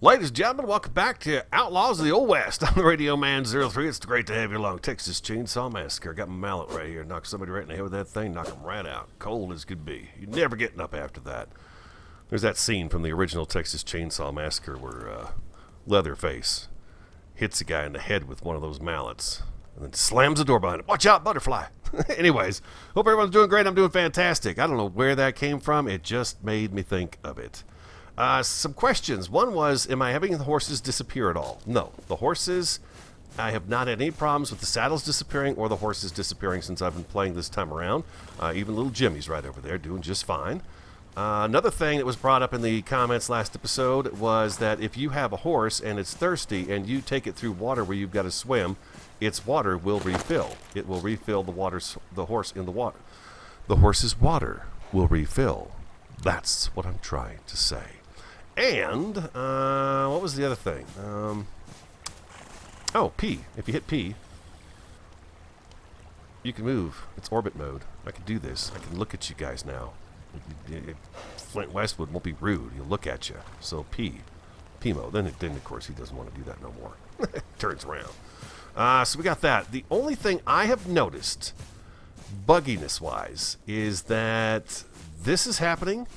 Ladies and gentlemen, welcome back to Outlaws of the Old West. I'm the Radio Man 03. It's great to have you along. Texas Chainsaw Massacre. Got my mallet right here. Knock somebody right in the head with that thing. Knock them right out. Cold as could be. You're never getting up after that. There's that scene from the original Texas Chainsaw Massacre where Leatherface hits a guy in the head with one of those mallets and then slams the door behind him. Watch out, butterfly. Anyways, hope everyone's doing great. I'm doing fantastic. I don't know where that came from. It just made me think of it. Some questions. One was, am I having the horses disappear at all? No. The horses, I have not had any problems with the saddles disappearing or the horses disappearing since I've been playing this time around. Even little Jimmy's right over there doing just fine. Another thing that was brought up in the comments last episode was that if you have a horse and it's thirsty and you take it through water where you've got to swim, its water will refill. It will refill the horse in the water. The horse's water will refill. That's what I'm trying to say. And, what was the other thing? P. If you hit P, you can move. It's orbit mode. I can do this. I can look at you guys now. Flint Westwood won't be rude. He'll look at you. So P mode. Then of course, he doesn't want to do that no more. Turns around. So we got that. The only thing I have noticed, bugginess-wise, is that this is happening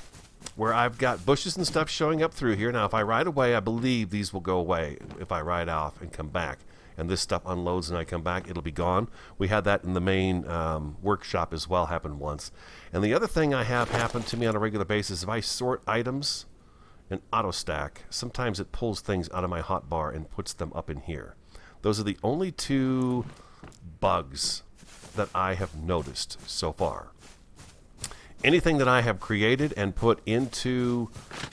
where I've got bushes and stuff showing up through here. Now, if I ride away, I believe these will go away. If I ride off and come back, and this stuff unloads and I come back, it'll be gone. We had that in the main workshop as well, happened once. And the other thing I have happened to me on a regular basis, if I sort items and auto stack, sometimes it pulls things out of my hotbar and puts them up in here. Those are the only two bugs that I have noticed so far. Anything that I have created and put into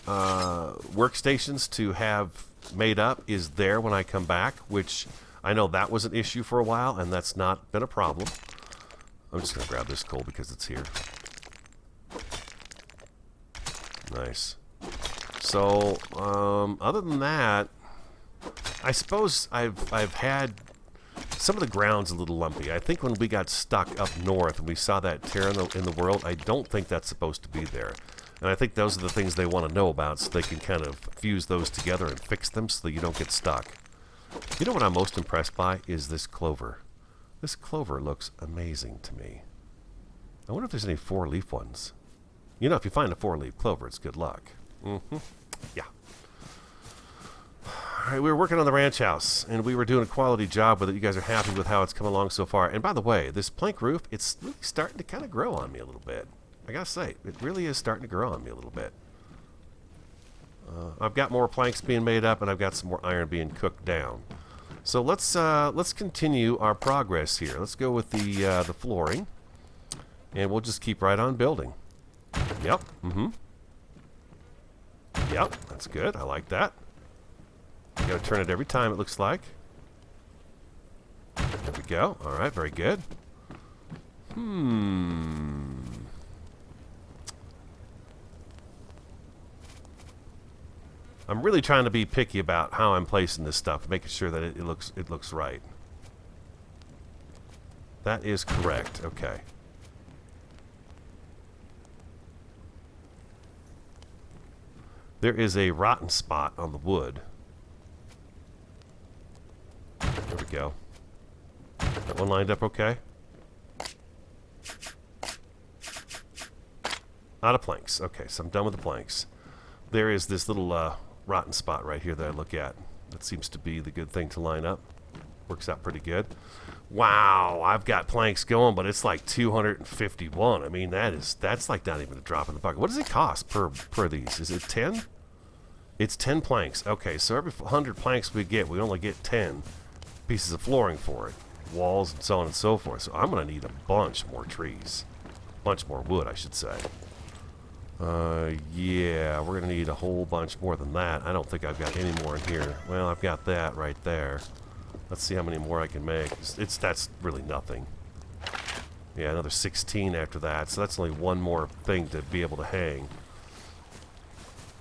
workstations to have made up is there when I come back, which I know that was an issue for a while, and that's not been a problem. I'm just going to grab this coal because it's here. Nice. So, other than that, I suppose I've had... Some of the ground's a little lumpy. I think when we got stuck up north and we saw that tear in the world, I don't think that's supposed to be there. And I think those are the things they want to know about so they can kind of fuse those together and fix them so that you don't get stuck. You know what I'm most impressed by is this clover. This clover looks amazing to me. I wonder if there's any four-leaf ones. You know, if you find a four-leaf clover, it's good luck. Yeah. All right, we were working on the ranch house, and we were doing a quality job with it. You guys are happy with how it's come along so far. And by the way, this plank roof, it's really starting to kind of grow on me a little bit. I gotta say, it really is starting to grow on me a little bit. I've got more planks being made up, and I've got some more iron being cooked down. So let's continue our progress here. Let's go with the flooring, and we'll just keep right on building. Yep. Yep. That's good. I like that. You gotta turn it every time, it looks like. There we go. All right, very good. I'm really trying to be picky about how I'm placing this stuff, making sure that it looks right. That is correct. Okay. There is a rotten spot on the wood. There we go. That one lined up okay? Out of planks. Okay, so I'm done with the planks. There is this little rotten spot right here that I look at. That seems to be the good thing to line up. Works out pretty good. Wow, I've got planks going, but it's like 251. I mean, that's like not even a drop in the bucket. What does it cost per these? Is it 10? It's 10 planks. Okay, so every 100 planks we get, we only get 10 pieces of flooring for it. Walls and so on and so forth. So I'm going to need a bunch more trees. Bunch more wood, I should say. Yeah, we're going to need a whole bunch more than that. I don't think I've got any more in here. Well, I've got that right there. Let's see how many more I can make. That's really nothing. Yeah, another 16 after that. So that's only one more thing to be able to hang.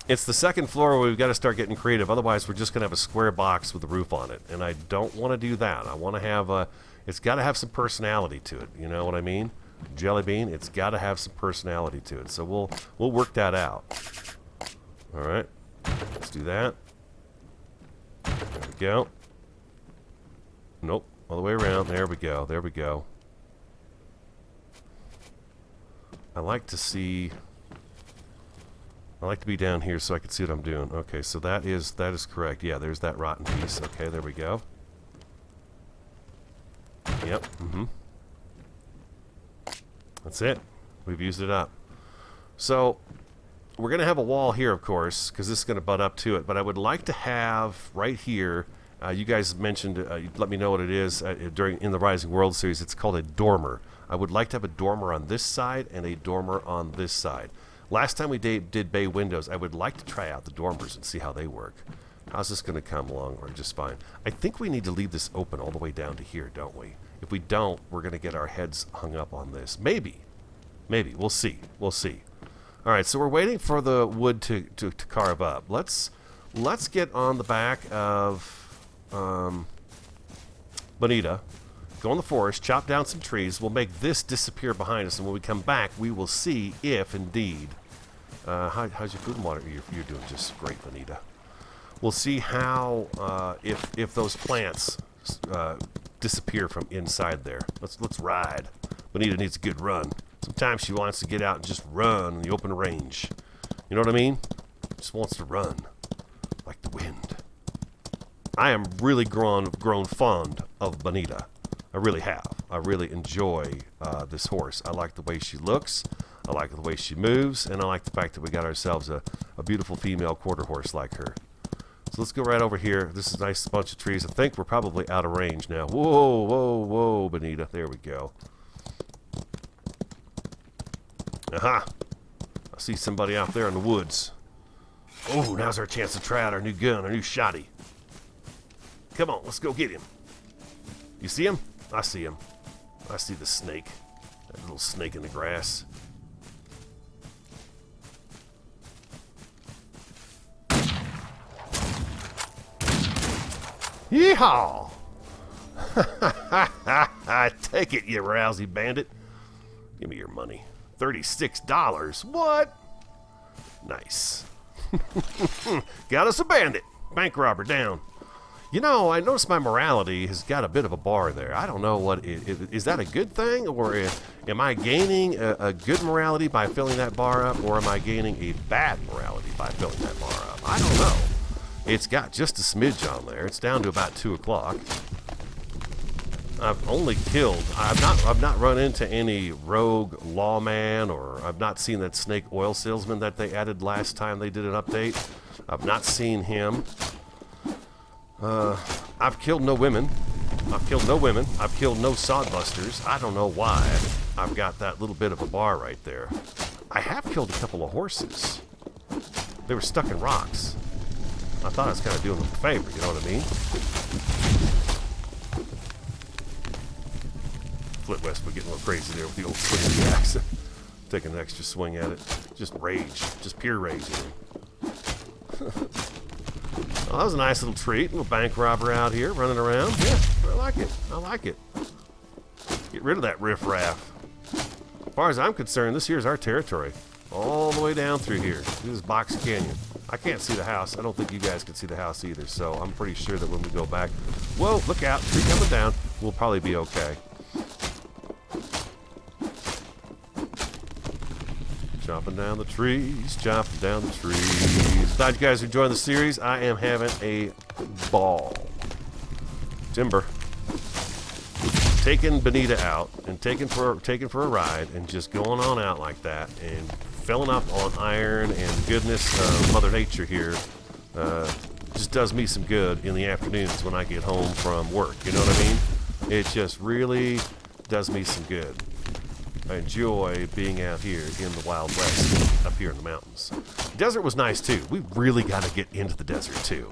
It's the second floor where we've got to start getting creative. Otherwise, we're just going to have a square box with a roof on it. And I don't want to do that. I want to have it's got to have some personality to it. You know what I mean? Jelly bean, it's got to have some personality to it. So we'll work that out. All right. Let's do that. go. Nope. All the way around. There we go. There we go. I like to be down here so I can see what I'm doing. Okay, so that is correct. Yeah, there's that rotten piece. Okay, there we go. Yep. That's it. We've used it up. So we're going to have a wall here, of course, because this is going to butt up to it. But I would like to have right here, you guys mentioned, let me know what it is in the Rising World series. It's called a dormer. I would like to have a dormer on this side and a dormer on this side. Last time we did bay windows, I would like to try out the dormers and see how they work. How's this going to come along? Or just fine. I think we need to leave this open all the way down to here, don't we? If we don't, we're going to get our heads hung up on this. Maybe. Maybe. We'll see. We'll see. All right, so we're waiting for the wood to carve up. Let's get on the back of Bonita, go in the forest, chop down some trees. We'll make this disappear behind us, and when we come back, we will see if indeed... how's your food and water? You're doing just great, Bonita. We'll see how if those plants disappear from inside there. Let's ride. Bonita needs a good run. Sometimes she wants to get out and just run in the open range. You know what I mean? Just wants to run like the wind. I am really grown fond of Bonita. I really have. I really enjoy this horse. I like the way she looks. I like the way she moves, and I like the fact that we got ourselves a beautiful female quarter horse like her. So let's go right over here. This is a nice bunch of trees. I think we're probably out of range now. Whoa, whoa, whoa, Bonita. There we go. Aha! I see somebody out there in the woods. Oh, now's our chance to try out our new gun, our new shotty. Come on, let's go get him. You see him? I see him. I see the snake. That little snake in the grass. Yeehaw! Take it, you rousy bandit. Give me your money. $36. What? Nice. Got us a bandit. Bank robber down. You know, I noticed my morality has got a bit of a bar there. I don't know what is that a good thing, or am I gaining a good morality by filling that bar up, or am I gaining a bad morality by filling that bar up? I don't know. It's got just a smidge on there. It's down to about 2 o'clock. I've only killed. I've not run into any rogue lawman, or I've not seen that snake oil salesman that they added last time they did an update. I've not seen him. I've killed no women. I've killed no women. I've killed no sodbusters. I don't know why I've got that little bit of a bar right there. I have killed a couple of horses. They were stuck in rocks. I thought I was kind of doing them a favor, you know what I mean? Flip West, we're getting a little crazy there with the old swing axe. Taking an extra swing at it. Just rage. Just pure rage. Well, that was a nice little treat. A little bank robber out here running around. Yeah, I like it. I like it. Get rid of that riffraff. As far as I'm concerned, this here's our territory. All the way down through here. This is Box Canyon. I can't see the house. I don't think you guys can see the house either, so I'm pretty sure that when we go back... Whoa, look out. Tree coming down. We'll probably be okay. Chopping down the trees, chopping down the trees. Glad you guys are enjoying the series. I am having a ball. Timber. Taking Bonita out and taking for a ride and just going on out like that and filling up on iron and goodness of Mother Nature here just does me some good in the afternoons when I get home from work. You know what I mean? It just really does me some good. I enjoy being out here in the Wild West, up here in the mountains. The desert was nice too. We really got to get into the desert too,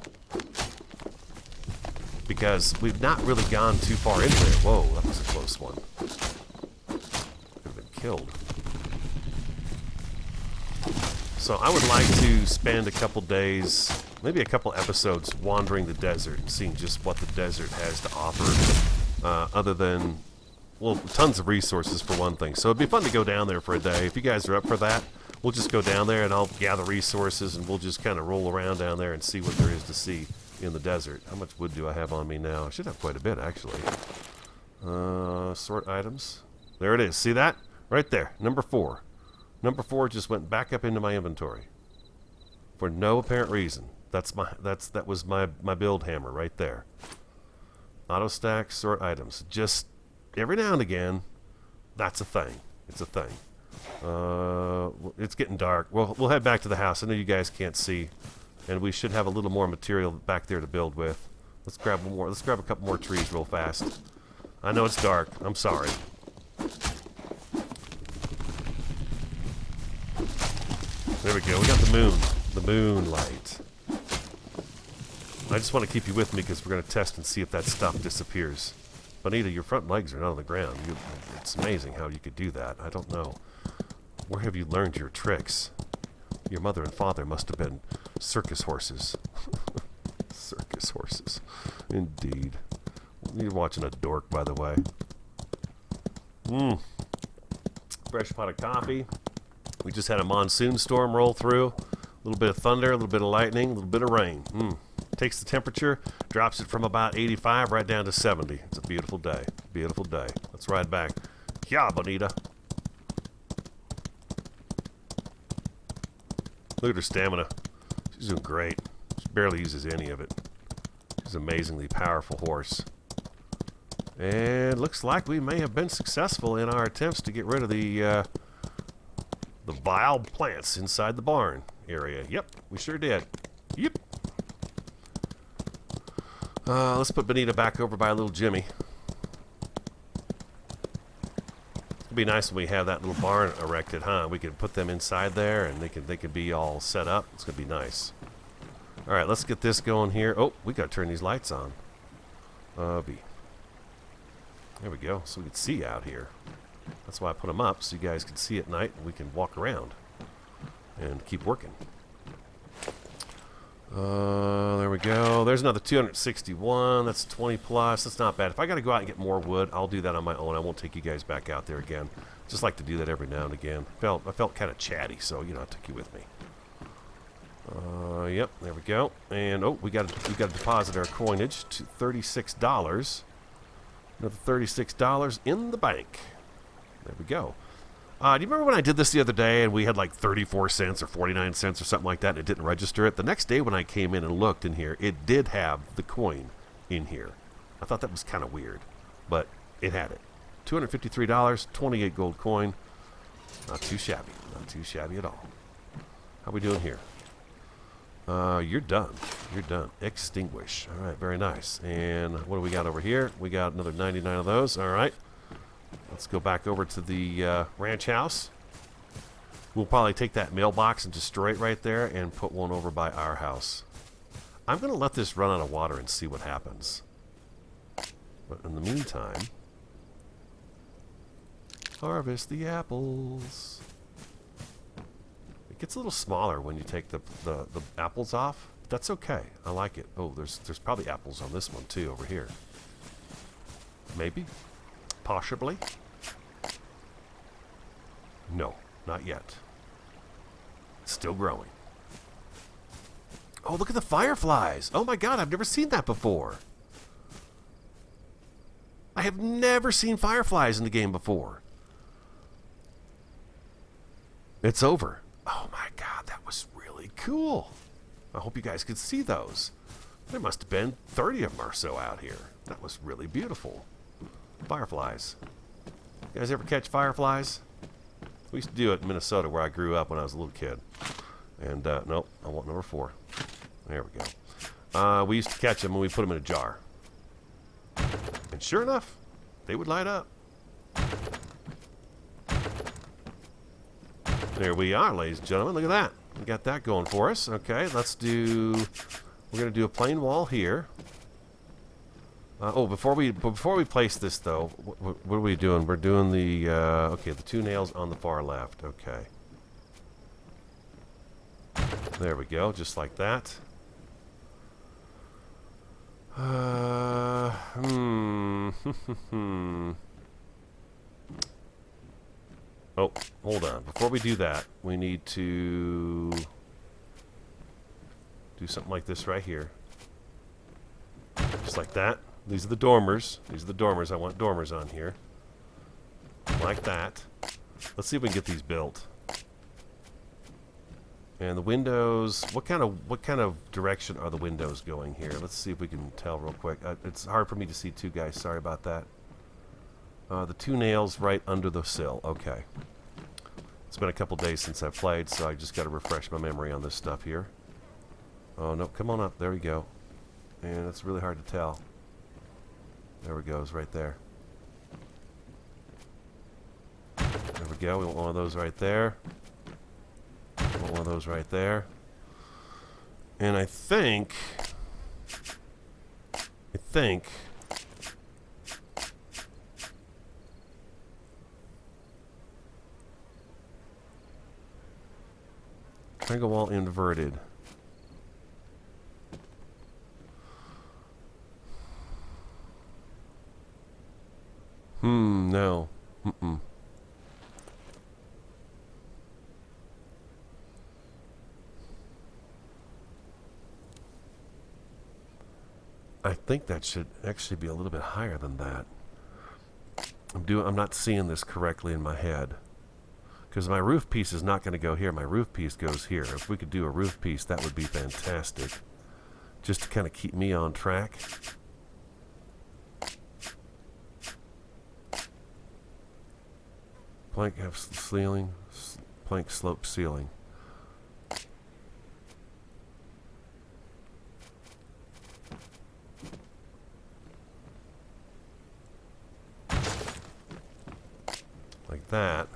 because we've not really gone too far into there. Whoa, that was a close one. Could have been killed. So I would like to spend a couple days, maybe a couple episodes, wandering the desert and seeing just what the desert has to offer, other than... well, tons of resources for one thing. So it'd be fun to go down there for a day. If you guys are up for that, we'll just go down there and I'll gather resources and we'll just kind of roll around down there and see what there is to see. in the desert. How much wood do I have on me now? I should have quite a bit, actually. Sort items. There it is. See that? Right there. Number 4. Number 4 just went back up into my inventory for no apparent reason. That was my build hammer right there. Auto stack, sort items. Just every now and again, that's a thing. It's a thing. It's getting dark. We'll head back to the house. I know you guys can't see, and we should have a little more material back there to build with. Let's grab one more. Let's grab a couple more trees real fast. I know it's dark. I'm sorry. There we go. We got the moon. The moonlight. I just want to keep you with me because we're going to test and see if that stuff disappears. Bonita, your front legs are not on the ground. It's amazing how you could do that. I don't know. Where have you learned your tricks? Your mother and father must have been circus horses. Circus horses. Indeed. You're watching a dork, by the way. Fresh pot of coffee. We just had a monsoon storm roll through. A little bit of thunder, a little bit of lightning, a little bit of rain. Takes the temperature, drops it from about 85 right down to 70. It's a beautiful day. Beautiful day. Let's ride back. Yeah, Bonita. Look at her stamina. She's doing great. She barely uses any of it. She's an amazingly powerful horse. And looks like we may have been successful in our attempts to get rid of the vile plants inside the barn area. Yep, we sure did. Yep. Let's put Bonita back over by little Jimmy. It'd be nice when we have that little barn erected, huh? We could put them inside there, and they could be all set up. It's gonna be nice. All right, let's get this going here. Oh, we gotta turn these lights on. There we go, so we can see out here. That's why I put them up, so you guys can see at night, and we can walk around and keep working. There we go. There's another 261. That's 20 plus. That's not bad. If I got to go out and get more wood, I'll do that on my own. I won't take you guys back out there again. Just like to do that every now and again. I felt kind of chatty, so I took you with me. Yep. There we go. And we got to deposit our coinage to $36. Another $36 in the bank. There we go. Do you remember when I did this the other day and we had like 34 cents or 49 cents or something like that and it didn't register it? The next day when I came in and looked in here, it did have the coin in here. I thought that was kind of weird, but it had it. $253, 28 gold coin. Not too shabby. Not too shabby at all. How we doing here? You're done. You're done. Extinguish. All right, very nice. And what do we got over here? We got another 99 of those. All right. Let's go back over to the ranch house. We'll probably take that mailbox and destroy it right there and put one over by our house. I'm going to let this run out of water and see what happens. But in the meantime, harvest the apples. It gets a little smaller when you take the apples off. But that's okay. I like it. Oh, there's probably apples on this one too over here. Maybe. Possibly. No, not yet. It's still growing. Oh, look at the fireflies. Oh my god, I've never seen that before. I have never seen fireflies in the game before. It's over. Oh my god, that was really cool. I hope you guys could see those. There must have been 30 of them or so out here. That was really beautiful. Fireflies. You guys ever catch fireflies? We used to do it in Minnesota where I grew up when I was a little kid. And, nope, I want number 4. There we go. We used to catch them and we put them in a jar. And sure enough, they would light up. There we are, ladies and gentlemen. Look at that. We got that going for us. Okay, we're going to do a plain wall here. Before we place this though, what are we doing? We're doing the the 2 nails on the far left. Okay. There we go, just like that. Oh, hold on. Before we do that, we need to do something like this right here. Just like that. These are the dormers. These are the dormers. I want dormers on here. Like that. Let's see if we can get these built. And the windows, what kind of direction are the windows going here? Let's see if we can tell real quick. It's hard for me to see too, guys. Sorry about that. The 2 nails right under the sill. Okay. It's been a couple days since I've played, so I just got to refresh my memory on this stuff here. Oh, no. Come on up. There we go. And it's really hard to tell. There it goes, right there. There we go. We want one of those right there. One of those right there. And I think triangle wall inverted. No. I think that should actually be a little bit higher than that. I'm not seeing this correctly in my head. Because my roof piece is not going to go here. My roof piece goes here. If we could do a roof piece, that would be fantastic. Just to kind of keep me on track. Plank have ceiling, plank slope ceiling. Like that.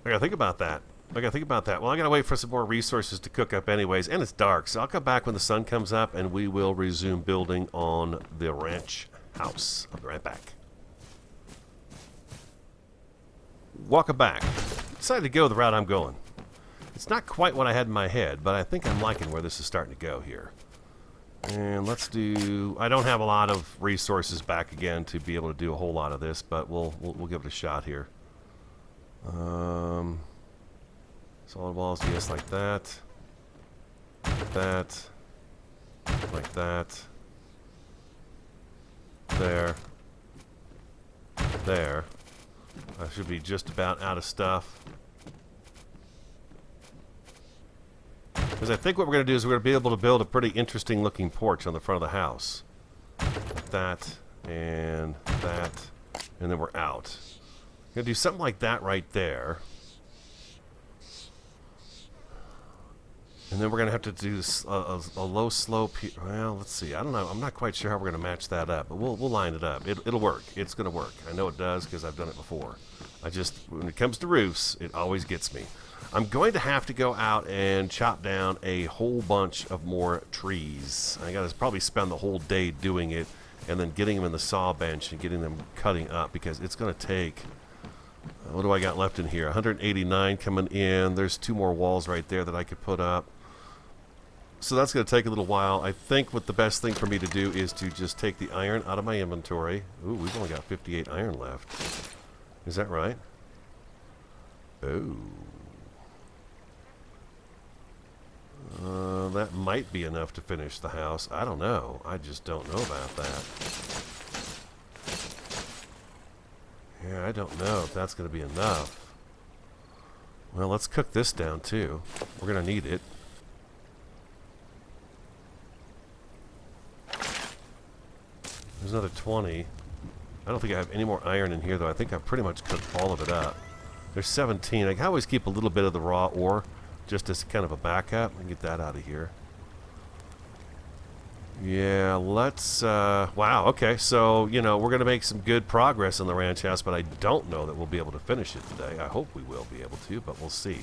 I gotta think about that. Well, I gotta wait for some more resources to cook up anyways, and it's dark, so I'll come back when the sun comes up and we will resume building on the ranch house. I'll be right back. Welcome back. Decided to go the route I'm going. It's not quite what I had in my head, but I think I'm liking where this is starting to go here. And let's do... I don't have a lot of resources back again to be able to do a whole lot of this, but we'll give it a shot here. Solid walls, yes, like that. Like that. Like that. There. There. I should be just about out of stuff. Because I think what we're going to do is we're going to be able to build a pretty interesting looking porch on the front of the house. Like that, and then we're out. I'm going to do something like that right there. And then we're going to have to do a low slope here. Well, let's see. I don't know. I'm not quite sure how we're going to match that up, but we'll line it up. It'll work. It's going to work. I know it does because I've done it before. When it comes to roofs, it always gets me. I'm going to have to go out and chop down a whole bunch of more trees. I got to probably spend the whole day doing it and then getting them in the saw bench and getting them cutting up because it's going to take... what do I got left in here? 189 coming in. There's 2 more walls right there that I could put up. So that's going to take a little while. I think what the best thing for me to do is to just take the iron out of my inventory. Ooh, we've only got 58 iron left. Is that right? Oh. That might be enough to finish the house. I don't know. I just don't know about that. Yeah, I don't know if that's going to be enough. Well, let's cook this down too. We're going to need it. There's another 20. I don't think I have any more iron in here, though. I think I've pretty much cooked all of it up. There's 17. I can always keep a little bit of the raw ore just as kind of a backup. I can get that out of here. Yeah, let's... wow, okay. So, you know, we're going to make some good progress on the ranch house, but I don't know that we'll be able to finish it today. I hope we will be able to, but we'll see.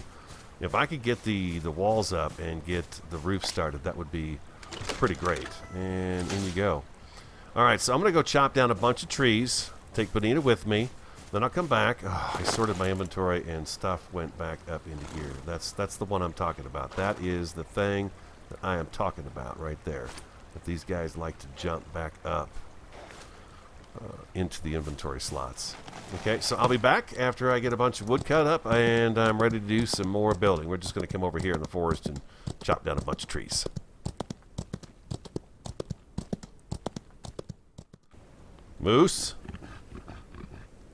If I could get the walls up and get the roof started, that would be pretty great. And in you go. All right, so I'm going to go chop down a bunch of trees, take Bonita with me, then I'll come back. Oh, I sorted my inventory and stuff went back up into here. That's the one I'm talking about. That is the thing that I am talking about right there. That these guys like to jump back up. into the inventory slots. Okay, so I'll be back after I get a bunch of wood cut up and I'm ready to do some more building. We're just going to come over here in the forest and chop down a bunch of trees. Moose.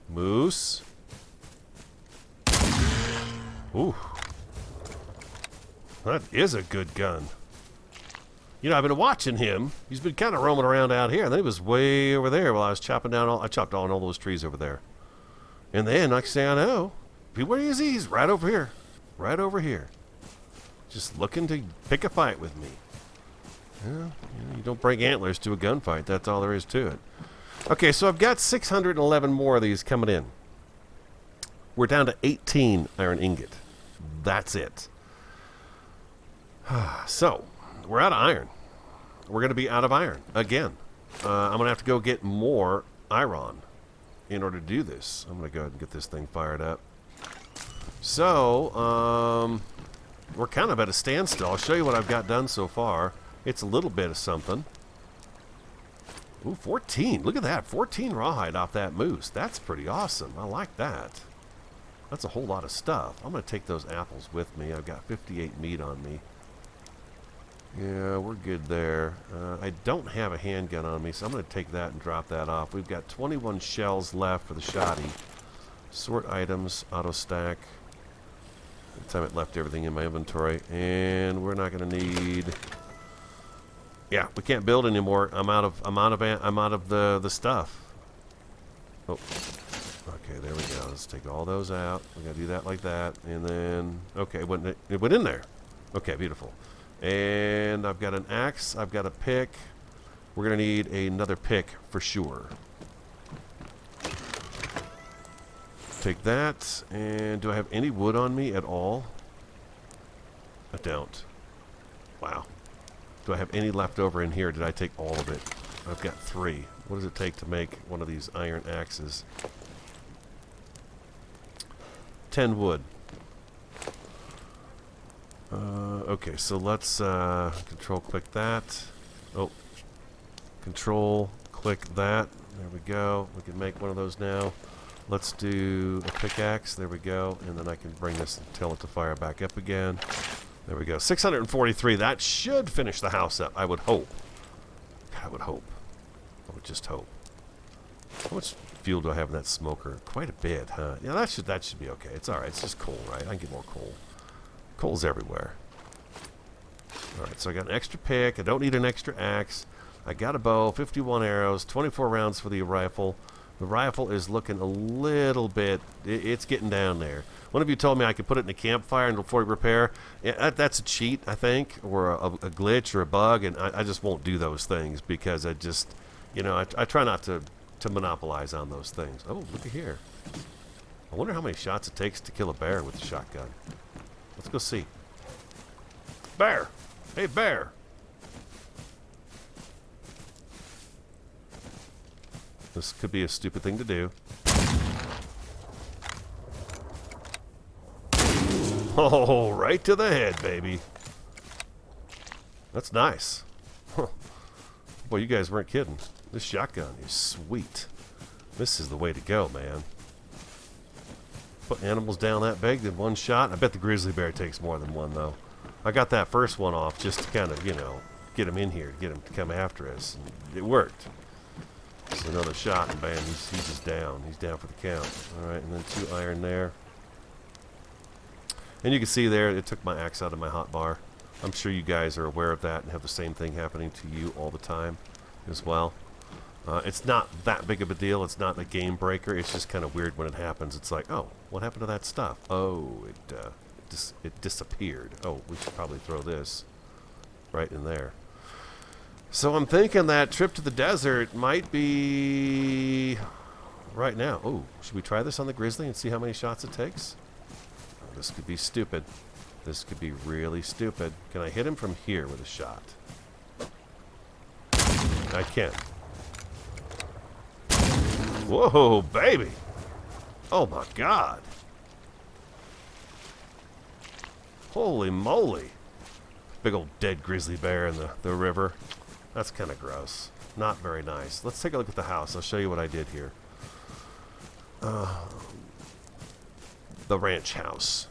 Moose. Ooh. That is a good gun. You know, I've been watching him. He's been kind of roaming around out here, and then he was way over there while I was chopping down I chopped down all those trees over there. And then, like I say, I know. Where is he? He's right over here. Right over here. Just looking to pick a fight with me. Well, you don't bring antlers to a gunfight. That's all there is to it. Okay, so I've got 611 more of these coming in. We're down to 18 iron ingot. That's it. So, we're out of iron. We're going to be out of iron again. I'm going to have to go get more iron in order to do this. I'm going to go ahead and get this thing fired up. So, we're kind of at a standstill. I'll show you what I've got done so far. It's a little bit of something. Ooh, 14. Look at that. 14 rawhide off that moose. That's pretty awesome. I like that. That's a whole lot of stuff. I'm going to take those apples with me. I've got 58 meat on me. Yeah, we're good there. I don't have a handgun on me, so I'm going to take that and drop that off. We've got 21 shells left for the shoddy. Sort items, auto stack. By the time it left everything in my inventory. And we're not going to need... Yeah, we can't build anymore. I'm out of the stuff. Oh. Okay, there we go. Let's take all those out. We got to do that like that. And then... Okay, it went in there. Okay, beautiful. And I've got an axe, I've got a pick. We're going to need another pick for sure. Take that. And do I have any wood on me at all? I don't. Wow. Do I have any left over in here? Did I take all of it? I've got 3. What does it take to make one of these iron axes? 10 wood. Okay, so let's control click that. Oh, control click that. There we go. We can make one of those now. Let's do a pickaxe. There we go. And then I can bring this and tell it to fire back up again. There we go. 643. That should finish the house up. I would hope. I would hope. I would just hope. How much fuel do I have in that smoker? Quite a bit, huh? Yeah, that should be okay. It's all right. It's just coal, right? I can get more coal. Coal's everywhere. Alright, so I got an extra pick. I don't need an extra axe. I got a bow, 51 arrows, 24 rounds for the rifle. The rifle is looking a little bit... It's getting down there. One of you told me I could put it in a campfire and before you repair. Yeah, that's a cheat, I think, or a glitch or a bug, and I just won't do those things because I just... You know, I try not to monopolize on those things. Oh, look at here. I wonder how many shots it takes to kill a bear with a shotgun. Let's go see. Bear! Hey, bear! This could be a stupid thing to do. Oh, right to the head, baby. That's nice. Boy, you guys weren't kidding. This shotgun is sweet. This is the way to go, man. Put animals down that big in one shot. I bet the grizzly bear takes more than one, though. I got that first one off just to kind of, you know, get him in here, get him to come after us. And it worked. Just another shot, and bam, he's just down. He's down for the count. All right, and then 2 iron there. And you can see there, it took my axe out of my hot bar. I'm sure you guys are aware of that and have the same thing happening to you all the time as well. It's not that big of a deal. It's not a game breaker. It's just kind of weird when it happens. It's like, oh, what happened to that stuff? Oh, it disappeared. Oh, we should probably throw this right in there. So I'm thinking that trip to the desert might be right now. Oh, should we try this on the grizzly and see how many shots it takes? Oh, this could be stupid. This could be really stupid. Can I hit him from here with a shot? I can. Whoa, baby! Oh my God! Holy moly! Big old dead grizzly bear in the river. That's kind of gross. Not very nice. Let's take a look at the house. I'll show you what I did here. The ranch house.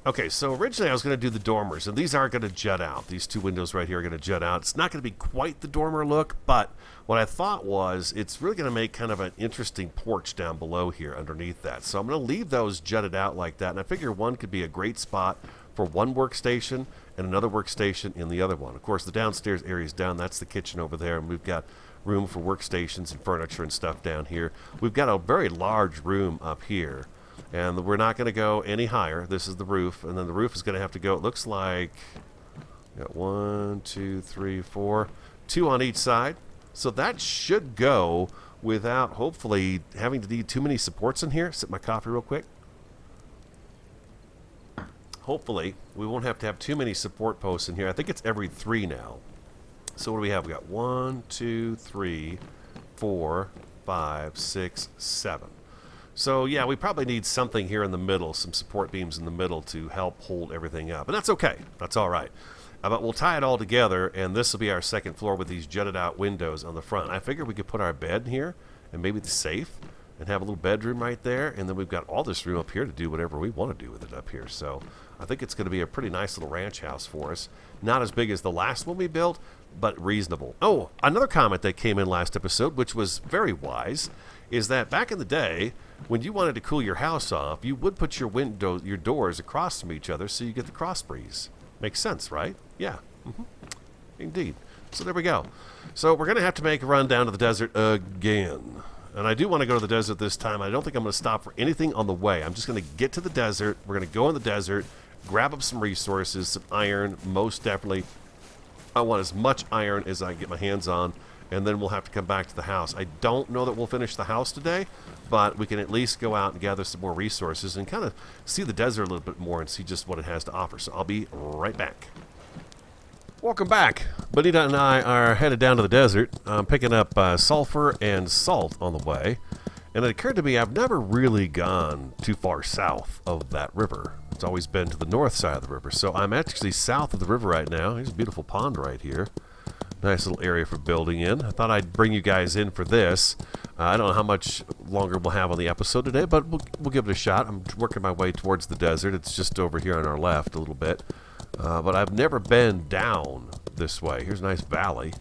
Okay, so originally I was going to do the dormers, and these are going to jut out. These two windows right here are going to jut out. It's not going to be quite the dormer look, but what I thought was it's really going to make kind of an interesting porch down below here underneath that. So I'm going to leave those jutted out like that, and I figure one could be a great spot for one workstation and another workstation in the other one. Of course, the downstairs area is down. That's the kitchen over there, and we've got room for workstations and furniture and stuff down here. We've got a very large room up here. And we're not going to go any higher. This is the roof, and then the roof is going to have to go, it looks like, got 1, 2, 3, 4, 2 on each side. So that should go without, hopefully, having to need too many supports in here. Sip my coffee real quick. Hopefully, we won't have to have too many support posts in here. I think it's every 3 now. So what do we have? We got 1, 2, 3, 4, 5, 6, 7. So, yeah, we probably need something here in the middle, some support beams in the middle to help hold everything up. And that's okay. That's all right. But we'll tie it all together, and this will be our second floor with these jutted out windows on the front. I figured we could put our bed in here and maybe the safe and have a little bedroom right there. And then we've got all this room up here to do whatever we want to do with it up here. So I think it's going to be a pretty nice little ranch house for us. Not as big as the last one we built, but reasonable. Oh, another comment that came in last episode, which was very wise, is that back in the day, when you wanted to cool your house off, you would put your doors across from each other so you get the cross breeze. Makes sense, right? Yeah. Indeed. So there we go. So we're going to have to make a run down to the desert again. And I do want to go to the desert this time. I don't think I'm going to stop for anything on the way. I'm just going to get to the desert. We're going to go in the desert, grab up some resources, some iron, most definitely. I want as much iron as I can get my hands on. And then we'll have to come back to the house. I don't know that we'll finish the house today, but we can at least go out and gather some more resources and kind of see the desert a little bit more and see just what it has to offer. So I'll be right back. Welcome back. Bonita and I are headed down to the desert. I'm picking up sulfur and salt on the way. And it occurred to me I've never really gone too far south of that river. It's always been to the north side of the river. So I'm actually south of the river right now. There's a beautiful pond right here. Nice little area for building in. I thought I'd bring you guys in for this. I don't know how much longer we'll have on the episode today, but we'll give it a shot. I'm working my way towards the desert. It's just over here on our left a little bit. But I've never been down this way. Here's a nice valley.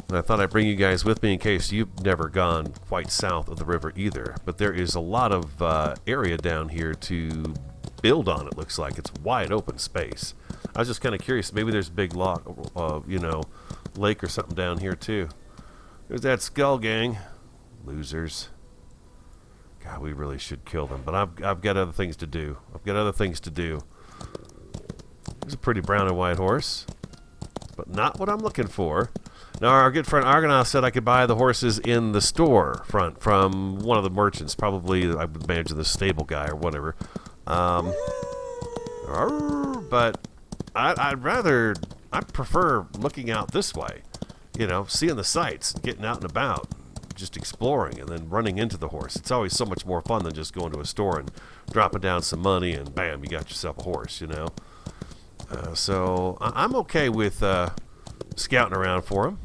And I thought I'd bring you guys with me in case you've never gone quite south of the river either. But there is a lot of area down here to build on, it looks like. It's wide open space. I was just kind of curious. Maybe there's a big lake or something down here too. There's that skull gang. Losers. God, we really should kill them. But I've got other things to do. There's a pretty brown and white horse. But not what I'm looking for. Now, our good friend Argonaut said I could buy the horses in the store front from one of the merchants. Probably, I would imagine, the stable guy or whatever. But I prefer looking out this way, seeing the sights, getting out and about, just exploring, and then running into the horse. It's always so much more fun than just going to a store and dropping down some money and bam, you got yourself a horse, So I'm okay with scouting around for him.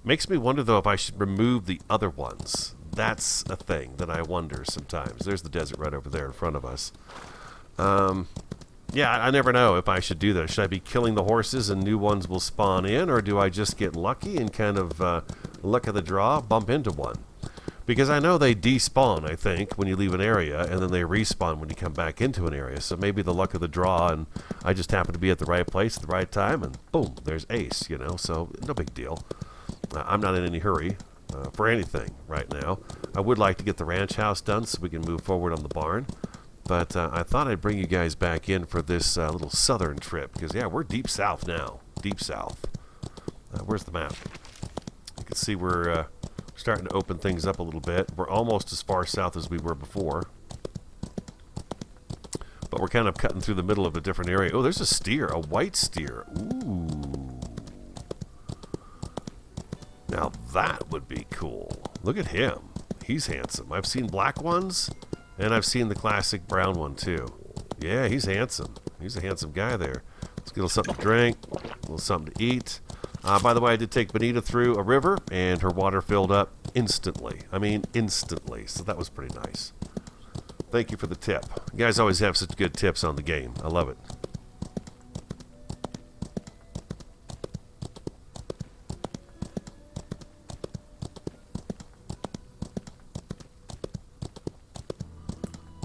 Makes me wonder, though, if I should remove the other ones. That's a thing that I wonder sometimes. There's the desert right over there in front of us. Yeah, I never know if I should do that. Should I be killing the horses and new ones will spawn in, or do I just get lucky and kind of luck of the draw, bump into one? Because I know they despawn, I think, when you leave an area, and then they respawn when you come back into an area. So maybe the luck of the draw, and I just happen to be at the right place at the right time, and boom, there's ace, so no big deal. I'm not in any hurry for anything right now. I would like to get the ranch house done so we can move forward on the barn. But I thought I'd bring you guys back in for this little southern trip. Because, yeah, we're deep south now. Deep south. Where's the map? You can see we're starting to open things up a little bit. We're almost as far south as we were before. But we're kind of cutting through the middle of a different area. Oh, there's a steer. A white steer. Ooh. Now that would be cool. Look at him. He's handsome. I've seen black ones. And I've seen the classic brown one, too. Yeah, he's handsome. He's a handsome guy there. Let's get a little something to drink, a little something to eat. By the way, I did take Bonita through a river, and her water filled up instantly. I mean, instantly. So that was pretty nice. Thank you for the tip. You guys always have such good tips on the game. I love it.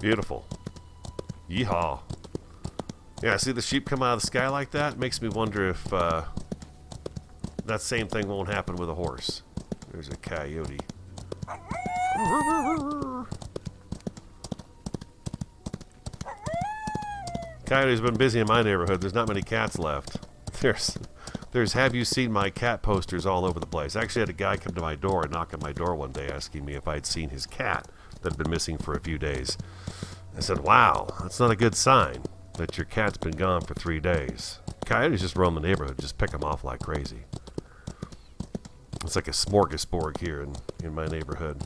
Beautiful. Yeehaw. Yeah, see the sheep come out of the sky like that? It makes me wonder if that same thing won't happen with a horse. There's a coyote. Coyote's been busy in my neighborhood. There's not many cats left. There's have you seen my cat posters all over the place. I actually had a guy come to my door and knock on my door one day asking me if I'd seen his cat that had been missing for a few days. I said, wow, that's not a good sign that your cat's been gone for 3 days. Coyotes just roam the neighborhood, just pick them off like crazy. It's like a smorgasbord here in my neighborhood.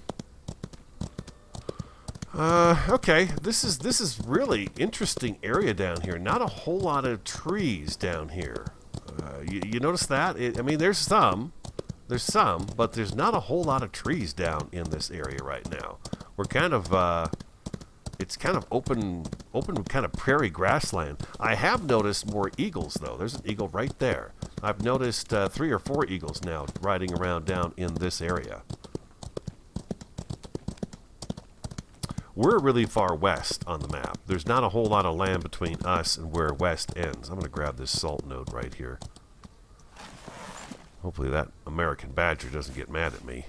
Okay, this is really interesting area down here. Not a whole lot of trees down here. You notice that? I mean, there's some, but there's not a whole lot of trees down in this area right now. We're kind of, it's kind of open kind of prairie grassland. I have noticed more eagles, though. There's an eagle right there. I've noticed 3 or 4 eagles now riding around down in this area. We're really far west on the map. There's not a whole lot of land between us and where west ends. I'm going to grab this salt node right here. Hopefully that American badger doesn't get mad at me.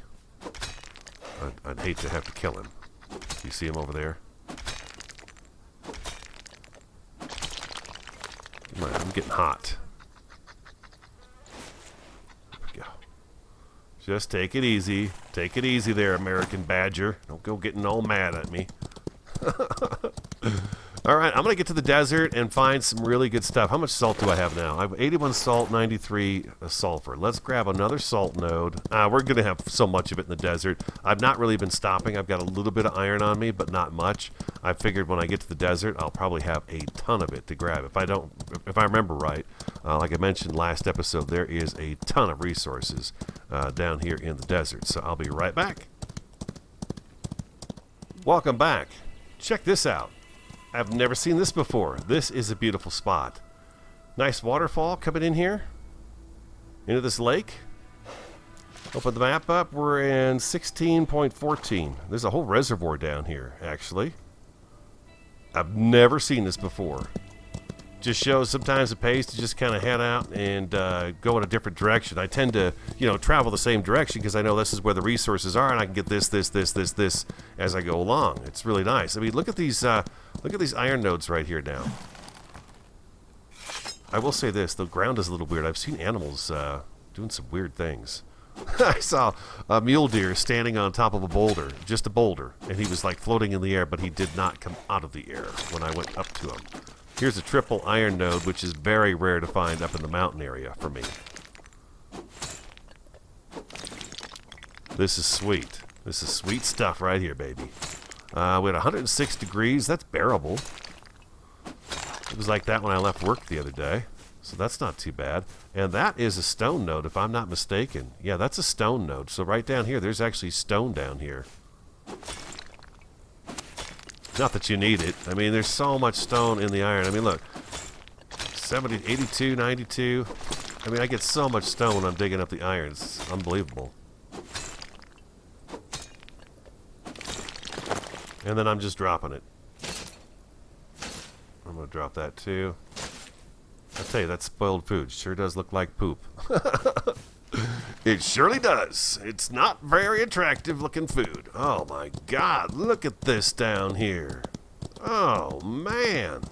I'd hate to have to kill him. You see him over there? Come on, I'm getting hot. There we go. Just take it easy. Take it easy there, American badger. Don't go getting all mad at me. Alright, I'm going to get to the desert and find some really good stuff. How much salt do I have now? I have 81 salt, 93 sulfur. Let's grab another salt node. We're going to have so much of it in the desert. I've not really been stopping. I've got a little bit of iron on me, but not much. I figured when I get to the desert, I'll probably have a ton of it to grab. If I remember right, like I mentioned last episode, there is a ton of resources down here in the desert. So I'll be right back. Welcome back. Check this out. I've never seen this before. This is a beautiful spot. Nice waterfall coming in here into this lake. Open the map up. We're in 16.14. There's a whole reservoir down here, actually. I've never seen this before. Just shows sometimes it pays to just kind of head out and go in a different direction. I tend to, travel the same direction because I know this is where the resources are, and I can get this as I go along. It's really nice. I mean, look at these iron nodes right here now. I will say this: the ground is a little weird. I've seen animals doing some weird things. I saw a mule deer standing on top of a boulder, just a boulder, and he was like floating in the air, but he did not come out of the air when I went up to him. Here's a triple iron node, which is very rare to find up in the mountain area for me. This is sweet. This is sweet stuff right here, baby. We had 106 degrees. That's bearable. It was like that when I left work the other day. So that's not too bad. And that is a stone node, if I'm not mistaken. Yeah, that's a stone node. So right down here, there's actually stone down here. Not that you need it. I mean, there's so much stone in the iron. I mean, look. 70, 82, 92. I mean, I get so much stone when I'm digging up the iron. It's unbelievable. And then I'm just dropping it. I'm going to drop that too. I'll tell you, that spoiled food sure does look like poop. It surely does. It's not very attractive looking food. Oh my God, look at this down here. Oh man.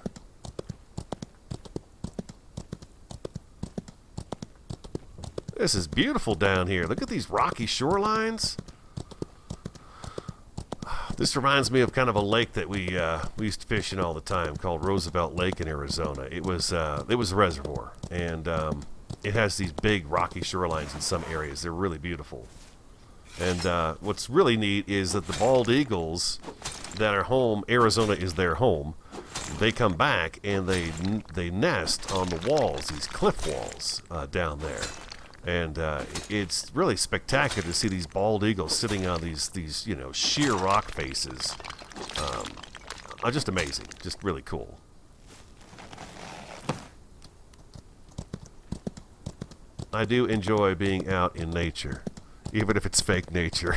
This is beautiful down here. Look at these rocky shorelines. This reminds me of kind of a lake that we used to fish in all the time called Roosevelt Lake in Arizona. It was a reservoir, and it has these big rocky shorelines in some areas. They're really beautiful. And what's really neat is that the bald eagles that are home, Arizona is their home, they come back and they nest on the walls, these cliff walls down there. And it's really spectacular to see these bald eagles sitting on these sheer rock faces. Just amazing. Just really cool. I do enjoy being out in nature, even if it's fake nature.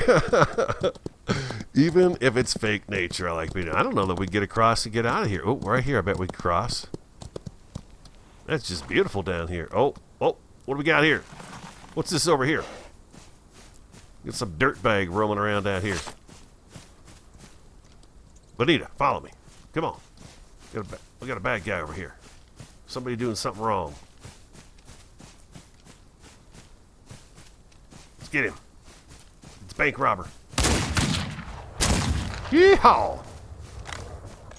Even if it's fake nature, I like being. I don't know that we get across and get out of here. Oh, right here, I bet we can cross. That's just beautiful down here. Oh, what do we got here? What's this over here? Get some dirt bag roaming around out here. Bonita, follow me. Come on. We got a bad guy over here. Somebody doing something wrong. Let's get him. It's a bank robber. Yeehaw!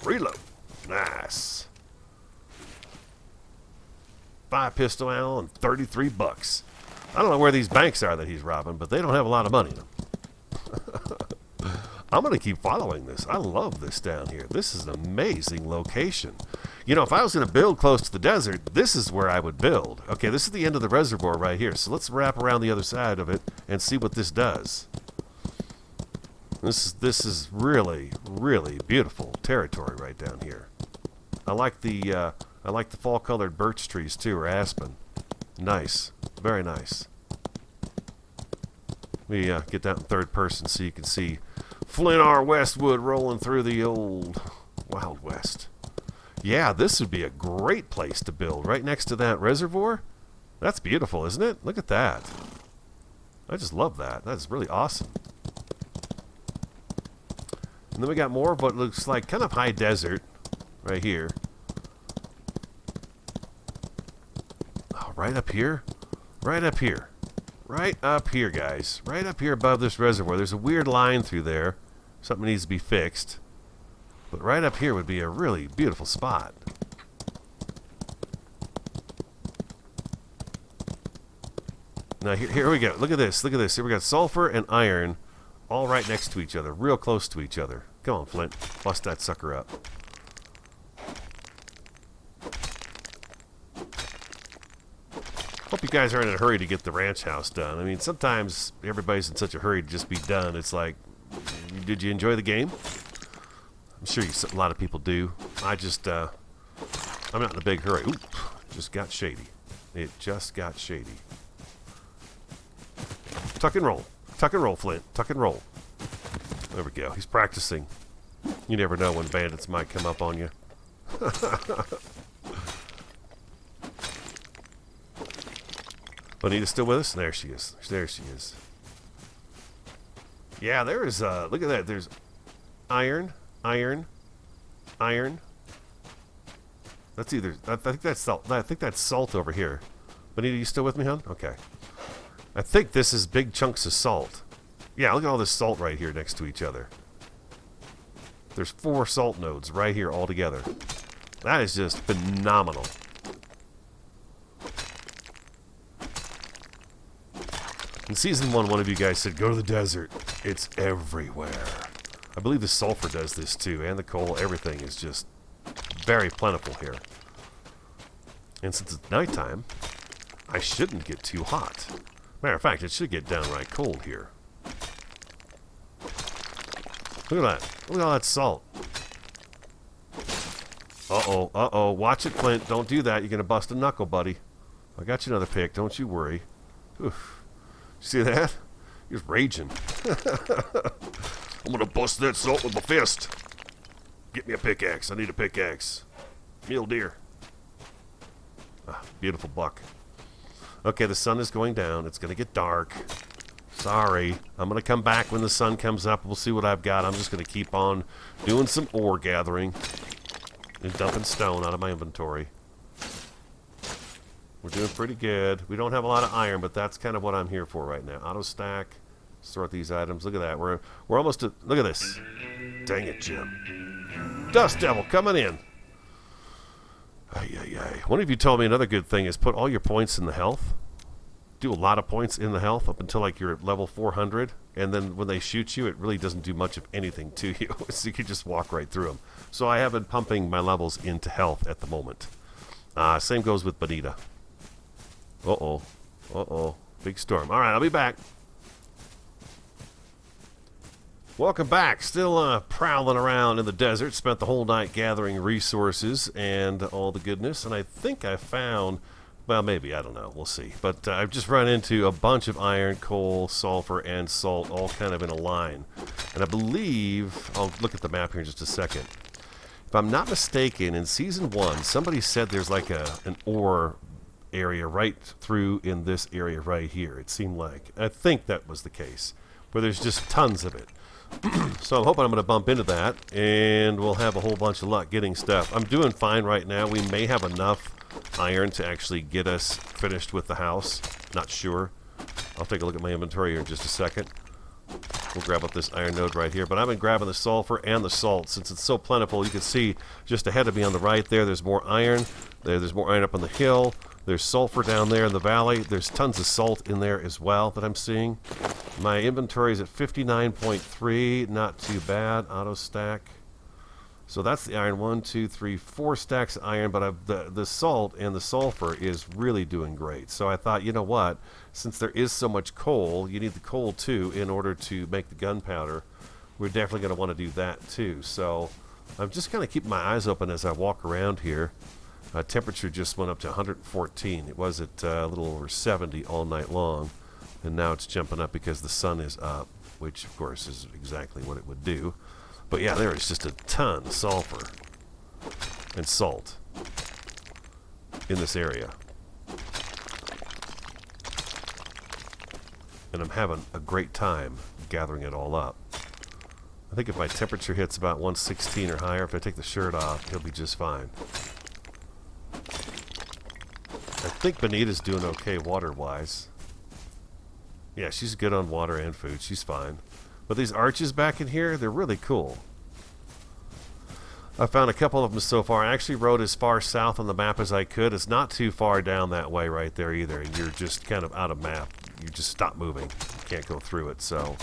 Reload. Nice. 5 pistol ammo and $33. I don't know where these banks are that he's robbing, but they don't have a lot of money in them. I'm going to keep following this. I love this down here. This is an amazing location. You know, if I was going to build close to the desert, this is where I would build. Okay, this is the end of the reservoir right here. So let's wrap around the other side of it and see what this does. This is really, really beautiful territory right down here. I like the fall-colored birch trees too, or aspen. Nice, very nice. Let me get that in third person so you can see Flint R. Westwood rolling through the old Wild West. Yeah, this would be a great place to build, right next to that reservoir. That's beautiful, isn't it? Look at that. I just love that. That's really awesome. And then we got more of what looks like kind of high desert right here. Oh, right up here. Right up here. Right up here, guys. Right up here above this reservoir. There's a weird line through there. Something needs to be fixed. But right up here would be a really beautiful spot. Now, here we go. Look at this. Look at this. Here we got sulfur and iron all right next to each other. Real close to each other. Come on, Flint. Bust that sucker up. Hope you guys aren't in a hurry to get the ranch house done. I mean, sometimes everybody's in such a hurry to just be done. It's like, did you enjoy the game? I'm sure a lot of people do. I'm not in a big hurry. Oop, just got shady. It just got shady. Tuck and roll. Tuck and roll, Flint. Tuck and roll. There we go. He's practicing. You never know when bandits might come up on you. Bonita's still with us? There she is. There she is. Yeah, there is, look at that. There's iron. That's either, I think that's salt. I think that's salt over here. Bonita, you still with me, hon? Okay. I think this is big chunks of salt. Yeah, look at all this salt right here next to each other. There's 4 salt nodes right here all together. That is just phenomenal. In Season 1, one of you guys said, go to the desert. It's everywhere. I believe the sulfur does this too, and the coal. Everything is just very plentiful here. And since it's nighttime, I shouldn't get too hot. Matter of fact, it should get downright cold here. Look at that. Look at all that salt. Uh-oh, uh-oh. Watch it, Clint. Don't do that. You're going to bust a knuckle, buddy. I got you another pick. Don't you worry. Oof. See that? He's raging. I'm going to bust that salt with my fist. Get me a pickaxe. I need a pickaxe. Mule deer. Ah, beautiful buck. Okay, the sun is going down. It's going to get dark. Sorry. I'm going to come back when the sun comes up. We'll see what I've got. I'm just going to keep on doing some ore gathering and dumping stone out of my inventory. We're doing pretty good. We don't have a lot of iron, but that's kind of what I'm here for right now. Auto stack. Sort these items. Look at that. We're almost at... Look at this. Dang it, Jim. Dust Devil coming in. Ay, ay, ay. One of you told me another good thing is put all your points in the health. Do a lot of points in the health up until like you're at level 400. And then when they shoot you, it really doesn't do much of anything to you. So you can just walk right through them. So I have been pumping my levels into health at the moment. Same goes with Bonita. Uh-oh. Uh-oh. Big storm. All right, I'll be back. Welcome back. Still prowling around in the desert. Spent the whole night gathering resources and all the goodness. And I think I found, well, maybe, I don't know. We'll see. But I've just run into a bunch of iron, coal, sulfur, and salt all kind of in a line. And I believe, I'll look at the map here in just a second. If I'm not mistaken, in Season 1, somebody said there's like an ore area right through in this area right here. It seemed like. I think that was the case, where there's just tons of it. So I'm hoping I'm going to bump into that, and we'll have a whole bunch of luck getting stuff. I'm doing fine right now. We may have enough iron to actually get us finished with the house. Not sure. I'll take a look at my inventory here in just a second. We'll grab up this iron node right here. But I've been grabbing the sulfur and the salt. Since it's so plentiful, you can see just ahead of me on the right there's more iron. There's more iron up on the hill. There's sulfur down there in the valley. There's tons of salt in there as well that I'm seeing. My inventory is at 59.3. Not too bad. Auto stack. So that's the iron. 1, 2, 3, 4 stacks of iron. But the salt and the sulfur is really doing great. So I thought, you know what? Since there is so much coal, you need the coal too in order to make the gunpowder. We're definitely going to want to do that too. So I'm just kind of keeping my eyes open as I walk around here. Temperature just went up to 114. It was at a little over 70 all night long. And now it's jumping up because the sun is up, which of course is exactly what it would do. But yeah, there is just a ton of sulfur and salt in this area. And I'm having a great time gathering it all up. I think if my temperature hits about 116 or higher, if I take the shirt off, it'll be just fine. I think Benita's doing okay water-wise. Yeah, she's good on water and food. She's fine. But these arches back in here, they're really cool. I found a couple of them so far. I actually rode as far south on the map as I could. It's not too far down that way right there either. And you're just kind of out of map. You just stop moving. You can't go through it. So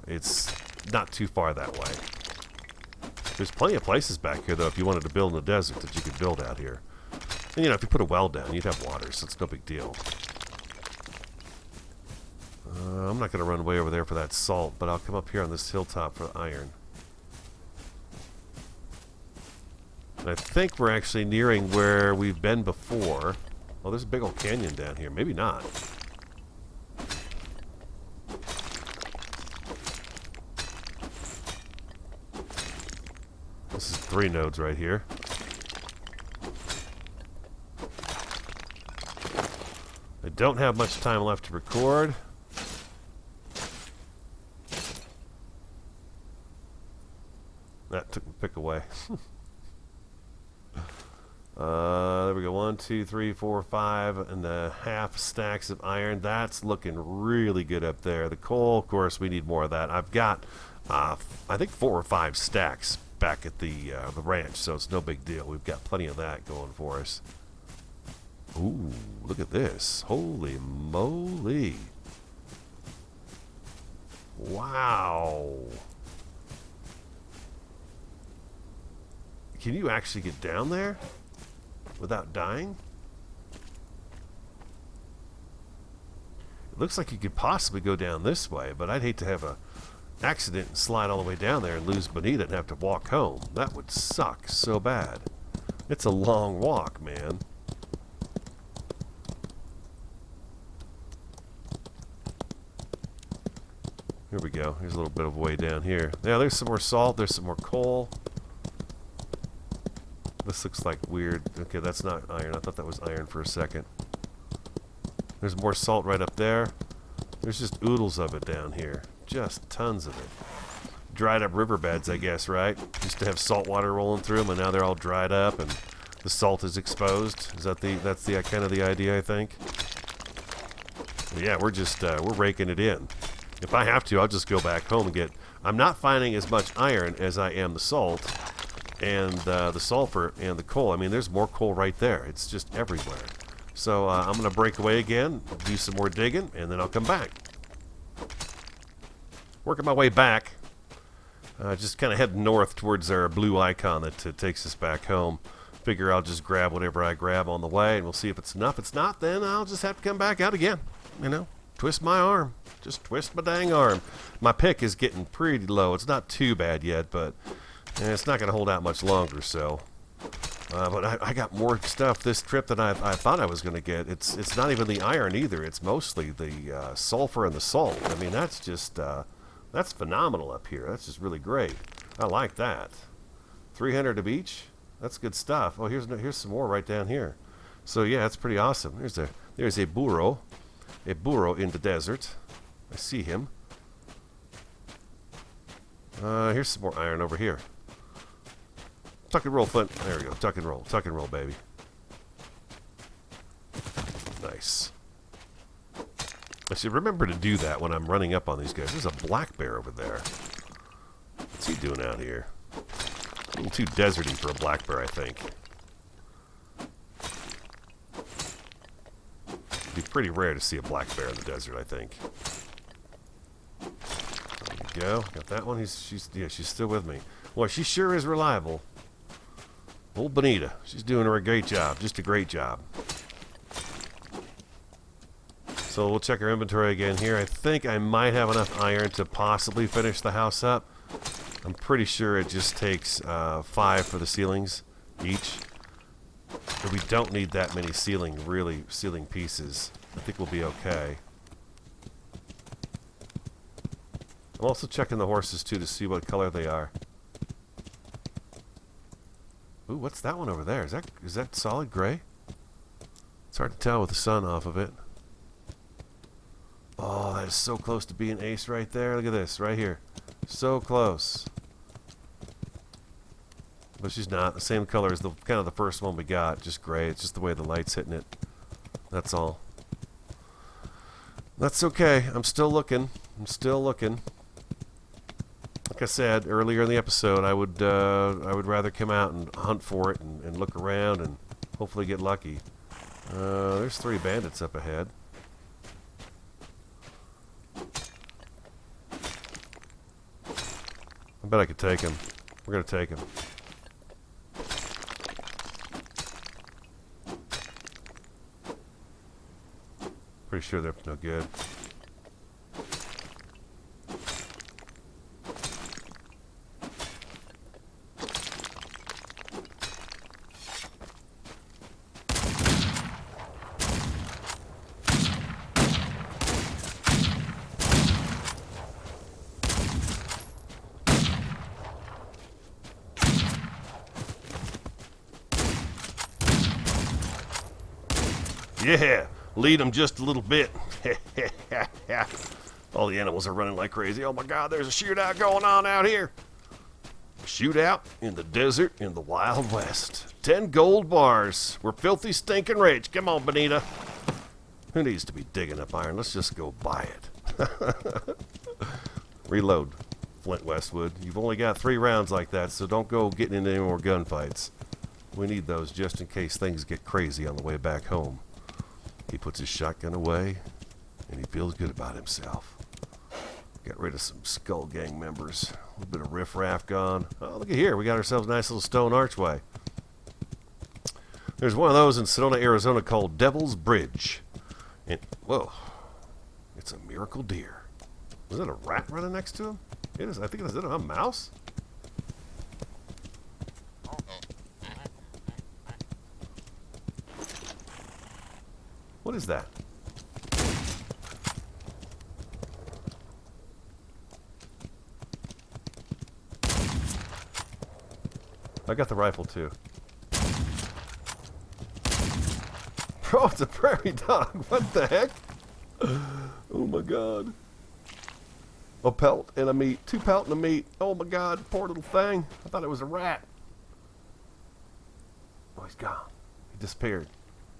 it's not too far that way. There's plenty of places back here, though, if you wanted to build in the desert that you could build out here. And, you know, if you put a well down, you'd have water, so it's no big deal. I'm not going to run way over there for that salt, but I'll come up here on this hilltop for the iron. And I think we're actually nearing where we've been before. Oh, there's a big old canyon down here. Maybe not. This is 3 nodes right here. I don't have much time left to record. That took the pick away. There we go. 1, 2, 3, 4, 5.5 stacks of iron. That's looking really good up there. The coal, of course, we need more of that. I've got, I think 4 or 5 stacks back at the ranch, so it's no big deal. We've got plenty of that going for us. Ooh, look at this. Holy moly. Wow. Can you actually get down there without dying? It looks like you could possibly go down this way, but I'd hate to have a accident and slide all the way down there and lose Bonita and have to walk home. That would suck so bad. It's a long walk, man. Here we go. Here's a little bit of a way down here. Yeah, there's some more salt. There's some more coal. This looks like weird. Okay, that's not iron. I thought that was iron for a second. There's more salt right up there. There's just oodles of it down here. Just tons of it. Dried up riverbeds, I guess, right? Used to have salt water rolling through them, and now they're all dried up, and the salt is exposed. Is that that's the kind of the idea, I think? But yeah, we're just we're raking it in. If I have to, I'll just go back home and get... I'm not finding as much iron as I am the salt and the sulfur and the coal. I mean, there's more coal right there. It's just everywhere. So I'm going to break away again, do some more digging, and then I'll come back. Working my way back. Just kind of heading north towards our blue icon that takes us back home. Figure I'll just grab whatever I grab on the way, and we'll see if it's enough. If it's not, then I'll just have to come back out again. you know, twist my arm. Just twist my dang arm. My pick is getting pretty low. It's not too bad yet, but it's not going to hold out much longer, so. But I got more stuff this trip than I thought I was going to get. It's not even the iron either. It's mostly the sulfur and the salt. I mean, that's just, that's phenomenal up here. That's just really great. I like that. 300 of each. That's good stuff. Oh, here's some more right down here. So yeah, that's pretty awesome. There's a burro in the desert. I see him. Here's some more iron over here. Tuck and roll, Flint. There we go. Tuck and roll, baby. Nice. I should remember to do that when I'm running up on these guys. There's a black bear over there. What's he doing out here? A little too deserty for a black bear, I think. It'd be pretty rare to see a black bear in the desert, I think. There you go. Got that one. She's still with me. Boy, she sure is reliable. Old Bonita. She's doing her a great job. Just a great job. So we'll check our inventory again here. I think I might have enough iron to possibly finish the house up. I'm pretty sure it just takes 5 for the ceilings each. But we don't need that many ceiling pieces. I think we'll be okay. I'm also checking the horses too to see what color they are. Ooh, what's that one over there? Is that solid gray? It's hard to tell with the sun off of it. Oh, that is so close to being ace right there. Look at this, right here. So close. But she's not. The same color as the kind of the first one we got. Just gray. It's just the way the light's hitting it. That's all. That's okay. I'm still looking. Like I said earlier in the episode, I would rather come out and hunt for it and look around and hopefully get lucky. There's 3 bandits up ahead. I bet I could take him. We're gonna take him. Pretty sure they're no good. Yeah, lead them just a little bit. All the animals are running like crazy. Oh my God, there's a shootout going on out here. Shootout in the desert in the Wild West. 10 gold bars. We're filthy stinking rich. Come on, Bonita. Who needs to be digging up iron? Let's just go buy it. Reload, Flint Westwood. You've only got 3 rounds like that, so don't go getting into any more gunfights. We need those just in case things get crazy on the way back home. He puts his shotgun away, and he feels good about himself. Got rid of some Skull Gang members. A little bit of riffraff gone. Oh, look at here. We got ourselves a nice little stone archway. There's one of those in Sedona, Arizona called Devil's Bridge. And, whoa, it's a miracle deer. Was that a rat running next to him? It is. I think it's a mouse. What is that? I got the rifle too. Bro, it's a prairie dog. What the heck? Oh my God. A pelt and a meat. 2 pelt and a meat. Oh my God, poor little thing. I thought it was a rat. Oh, he's gone. He disappeared.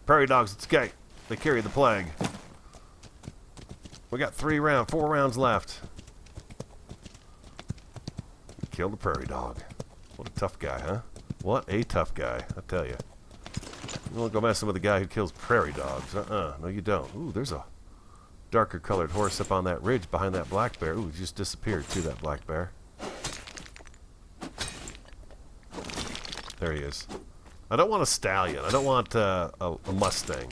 Prairie dogs escape. They carry the plague. We got 4 rounds left. Killed the prairie dog. What a tough guy, huh? What a tough guy, I tell you. You don't want to go messing with a guy who kills prairie dogs. No you don't. Ooh, there's a darker colored horse up on that ridge behind that black bear. Ooh, he just disappeared too, that black bear. There he is. I don't want a stallion. I don't want a Mustang.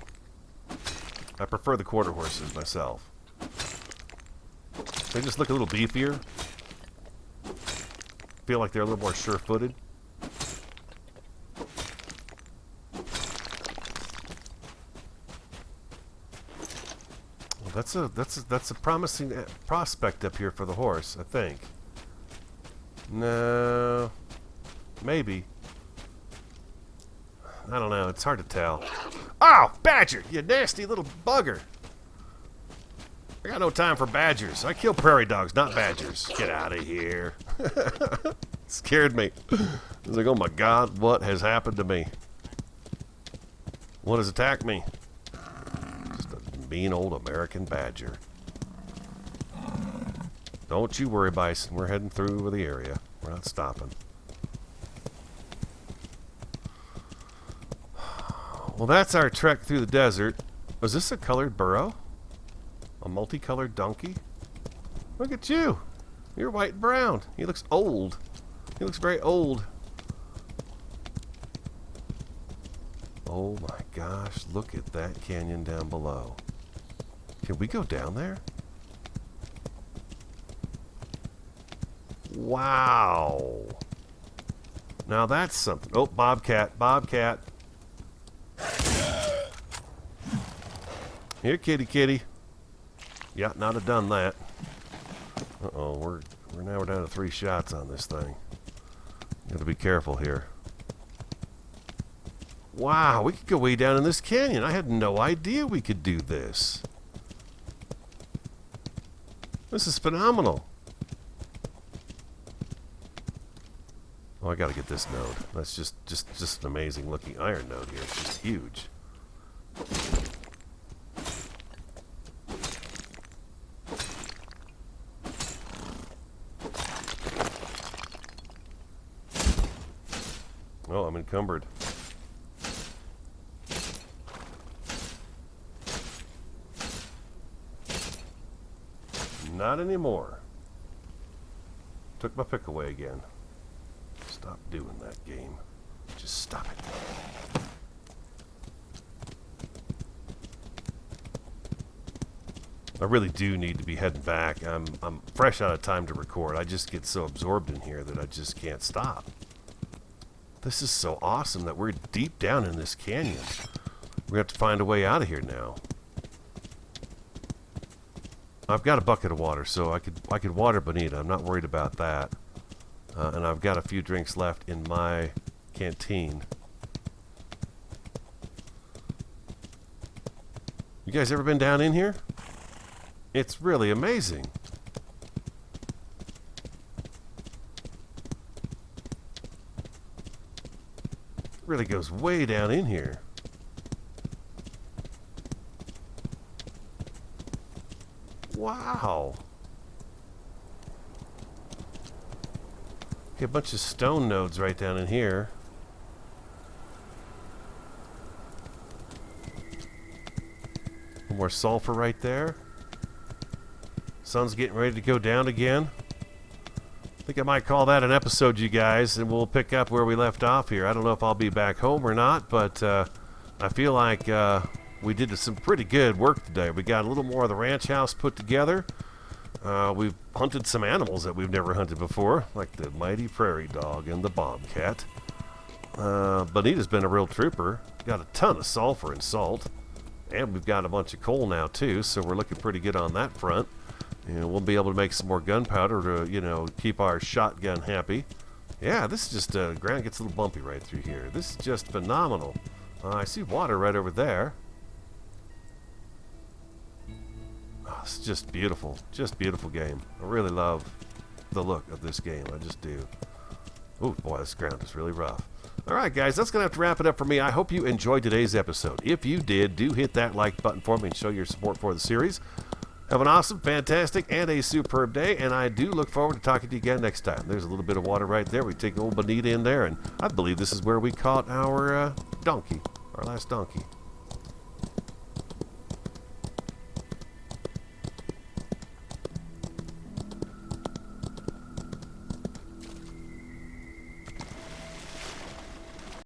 I prefer the quarter horses myself. They just look a little beefier. Feel like they're a little more sure-footed. Well, that's a promising prospect up here for the horse, I think. No, maybe. I don't know. It's hard to tell. Oh, badger! You nasty little bugger! I got no time for badgers. I kill prairie dogs, not badgers. Get out of here. Scared me. I was like, oh my God, what has happened to me? What has attacked me? Just a mean old American badger. Don't you worry, Bison. We're heading through the area. We're not stopping. Well, that's our trek through the desert. Was this a colored burro? A multicolored donkey? Look at you. You're white and brown. He looks old. He looks very old. Oh my gosh, look at that canyon down below. Can we go down there? Wow. Now that's something. Oh, bobcat, bobcat. Here, kitty, kitty. Yeah, not have done that. Uh-oh, we're down to 3 shots on this thing. Got to be careful here. Wow, we could go way down in this canyon. I had no idea we could do this. This is phenomenal. Oh, I got to get this node. That's just an amazing looking iron node here. It's just huge. Oh, I'm encumbered. Not anymore. Took my pick away again. Stop doing that, game. Just stop it. I really do need to be heading back. I'm fresh out of time to record. I just get so absorbed in here that I just can't stop. This is so awesome that we're deep down in this canyon. We have to find a way out of here now. I've got a bucket of water, so I could water Bonita. I'm not worried about that. And I've got a few drinks left in my canteen. You guys ever been down in here? It's really amazing. It really goes way down in here. Wow. Okay, a bunch of stone nodes right down in here. More sulfur right there. Sun's getting ready to go down again. I think I might call that an episode, you guys, and we'll pick up where we left off here. I don't know if I'll be back home or not, but I feel like we did some pretty good work today. We got a little more of the ranch house put together. We've hunted some animals that we've never hunted before, like the mighty prairie dog and the bobcat. Bonita's been a real trooper. Got a ton of sulfur and salt. And we've got a bunch of coal now, too, so we're looking pretty good on that front. And we'll be able to make some more gunpowder to, you know, keep our shotgun happy. Yeah, this is just, ground gets a little bumpy right through here. This is just phenomenal. I see water right over there. Oh, it's just beautiful beautiful game. I really love the look of this game. I just do. Oh boy, this ground is really rough. Alright guys, that's going to have to wrap it up for me. I hope you enjoyed today's episode. If you did, do hit that like button for me and show your support for the series. Have an awesome, fantastic, and a superb day, and I do look forward to talking to you again next time. There's a little bit of water right there. We take old Bonita in there, and I believe this is where we caught our donkey, our last donkey.